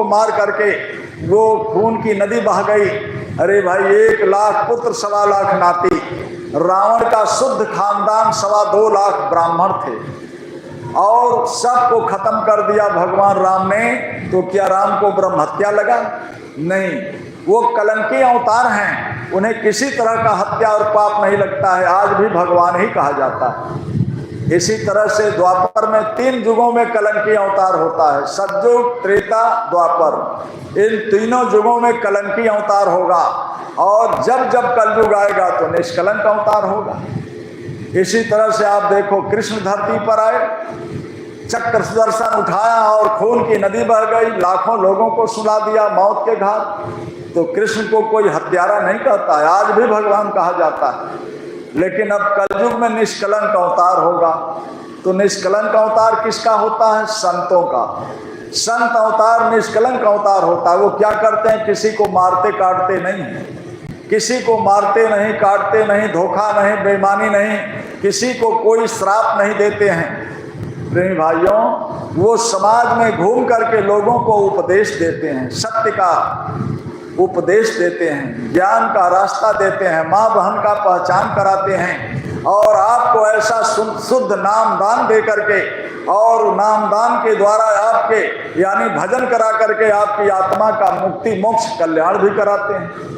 मार करके वो खून की नदी बह गई। अरे भाई 1 लाख पुत्र 1.25 लाख नाती, रावण का शुद्ध खानदान 2.25 लाख ब्राह्मण थे और सबको खत्म कर दिया भगवान राम ने। तो क्या राम को ब्रह्म हत्या लगा? नहीं, वो कलंकी अवतार हैं, उन्हें किसी तरह का हत्या और पाप नहीं लगता है, आज भी भगवान ही कहा जाता है। इसी तरह से द्वापर में 3 युगों में कलंकी अवतार होता है, सतयुग, त्रेता, द्वापर। इन तीनों युगों में कलंकी अवतार होगा और जब जब कलयुग आएगा तो निष्कलंक अवतार होगा। इसी तरह से आप देखो, कृष्ण धरती पर आए, चक्र सुदर्शन उठाया और खून की नदी बह गई, लाखों लोगों को सुला दिया मौत के घाट। तो कृष्ण को कोई हत्यारा नहीं कहता है, आज भी भगवान कहा जाता है। लेकिन अब कलयुग में निष्कलंक अवतार होगा। तो निष्कलंक अवतार किसका होता है? संतों का। संत अवतार निष्कलंक अवतार होता है। वो क्या करते हैं? किसी को मारते काटते नहीं, किसी को मारते नहीं, काटते नहीं, धोखा नहीं, बेईमानी नहीं, किसी को कोई श्राप नहीं देते हैं। प्रेमी भाइयों, वो समाज में घूम करके लोगों को उपदेश देते हैं, सत्य का उपदेश देते हैं, ज्ञान का रास्ता देते हैं, माँ बहन का पहचान कराते हैं और आपको ऐसा शुद्ध नामदान दे करके और नामदान के द्वारा आपके यानी भजन करा करके आपकी आत्मा का मुक्ति मोक्ष कल्याण भी कराते हैं।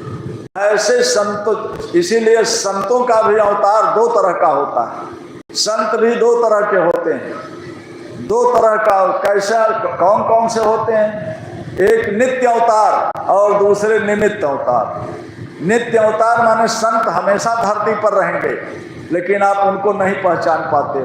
ऐसे संत, इसीलिए संतों का भी अवतार 2 तरह का होता है। संत भी 2 तरह के होते हैं, 2 तरह का। कैसा, कौन कौन से होते हैं? एक नित्य अवतार और दूसरे निमित्त अवतार। नित्य अवतार माने संत हमेशा धरती पर रहेंगे, लेकिन आप उनको नहीं पहचान पाते।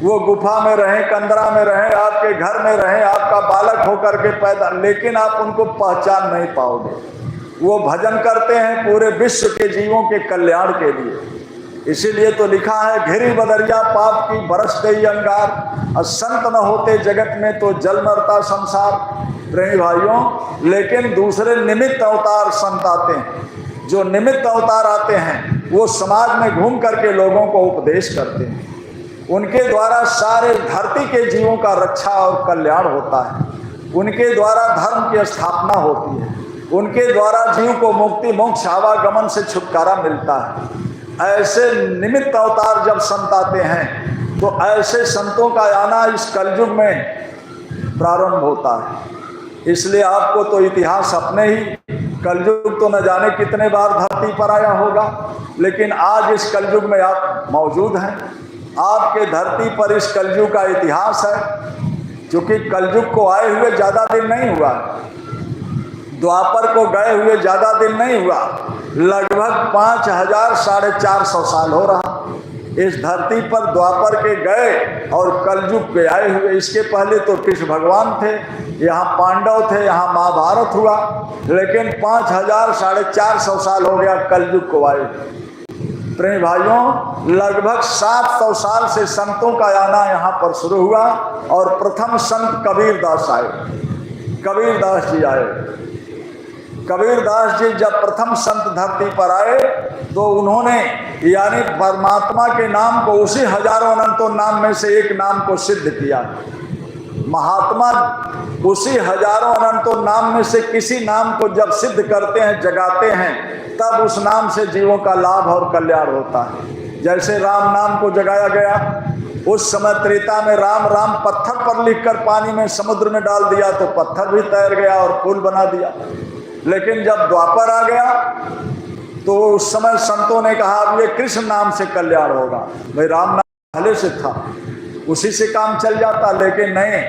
वो गुफा में रहें, कंदरा में रहें, आपके घर में रहें, आपका बालक होकर के पैदा, लेकिन आप उनको पहचान नहीं पाओगे। वो भजन करते हैं पूरे विश्व के जीवों के कल्याण के लिए। इसीलिए तो लिखा है, घिरी बदरिया पाप की बरस गई अंगार, और संत न होते जगत में तो जल मरता संसार। प्रेमी भाइयों, लेकिन दूसरे निमित्त अवतार संत आते हैं। जो निमित्त अवतार आते हैं वो समाज में घूम करके लोगों को उपदेश करते हैं। उनके द्वारा सारे धरती के जीवों का रक्षा और कल्याण होता है। उनके द्वारा धर्म की स्थापना होती है। उनके द्वारा जीव को मुक्ति मोक्ष आवागमन से छुटकारा मिलता है। ऐसे निमित्त अवतार जब संत आते हैं तो ऐसे संतों का आना इस कलयुग में प्रारंभ होता है। इसलिए आपको तो इतिहास अपने ही, कलयुग तो न जाने कितने बार धरती पर आया होगा, लेकिन आज इस कलयुग में आप मौजूद हैं। आपके धरती पर इस कलयुग का इतिहास है, क्योंकि कलयुग को आए हुए ज़्यादा दिन नहीं हुआ, द्वापर को गए हुए ज़्यादा दिन नहीं हुआ, लगभग 5000 साढ़े 400 साल हो रहा इस धरती पर द्वापर के गए और कलयुग के आए हुए। इसके पहले तो कृष्ण भगवान थे, यहाँ पांडव थे, यहाँ महाभारत हुआ, लेकिन 5000 साढ़े 400 साल हो गया कलयुग को आए। प्रेमी भाइयों, लगभग 700 साल से संतों का आना यहाँ पर शुरू हुआ और प्रथम संत कबीरदास आए। कबीरदास जी आए। कबीरदास जी जब प्रथम संत धरती पर आए तो उन्होंने यानी परमात्मा के नाम को, उसी हजारों अनंतों नाम में से एक नाम को सिद्ध किया। महात्मा उसी हजारों अनंतों नाम में से किसी नाम को जब सिद्ध करते हैं, जगाते हैं, तब उस नाम से जीवों का लाभ और कल्याण होता है। जैसे राम नाम को जगाया गया, उस समय त्रेता में राम राम पत्थर पर लिखकर पानी में समुद्र में डाल दिया तो पत्थर भी तैर गया और पुल बना दिया। लेकिन जब द्वापर आ गया तो उस समय संतों ने कहा अब ये कृष्ण नाम से कल्याण होगा। भाई राम नाम पहले से था, उसी से काम चल जाता, लेकिन नहीं,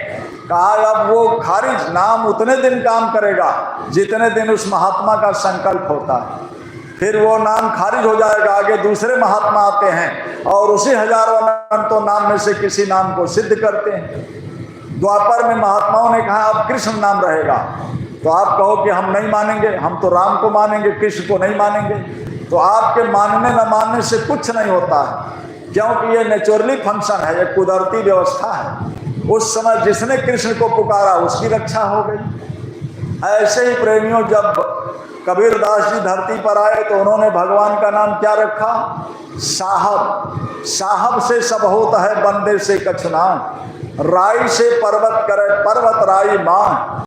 कहा अब वो खारिज, नाम उतने दिन काम करेगा जितने दिन उस महात्मा का संकल्प होता है, फिर वो नाम खारिज हो जाएगा। आगे दूसरे महात्मा आते हैं और उसी हजारों अनंतों नाम में से किसी नाम को सिद्ध करते हैं। द्वापर में महात्माओं ने कहा अब कृष्ण नाम रहेगा, तो आप कहो कि हम नहीं मानेंगे, हम तो राम को मानेंगे, कृष्ण को नहीं मानेंगे। तो आपके मानने न मानने से कुछ नहीं होता है, क्योंकि ये नेचुरली फंक्शन है, ये कुदरती व्यवस्था है। उस समय जिसने कृष्ण को पुकारा उसकी रक्षा हो गई। ऐसे ही प्रेमियों, जब कबीरदास जी धरती पर आए तो उन्होंने भगवान का नाम क्या रखा? साहब। साहब से सब होता है, बंदे से कछु ना, राई से पर्वत करे पर्वत राई मां।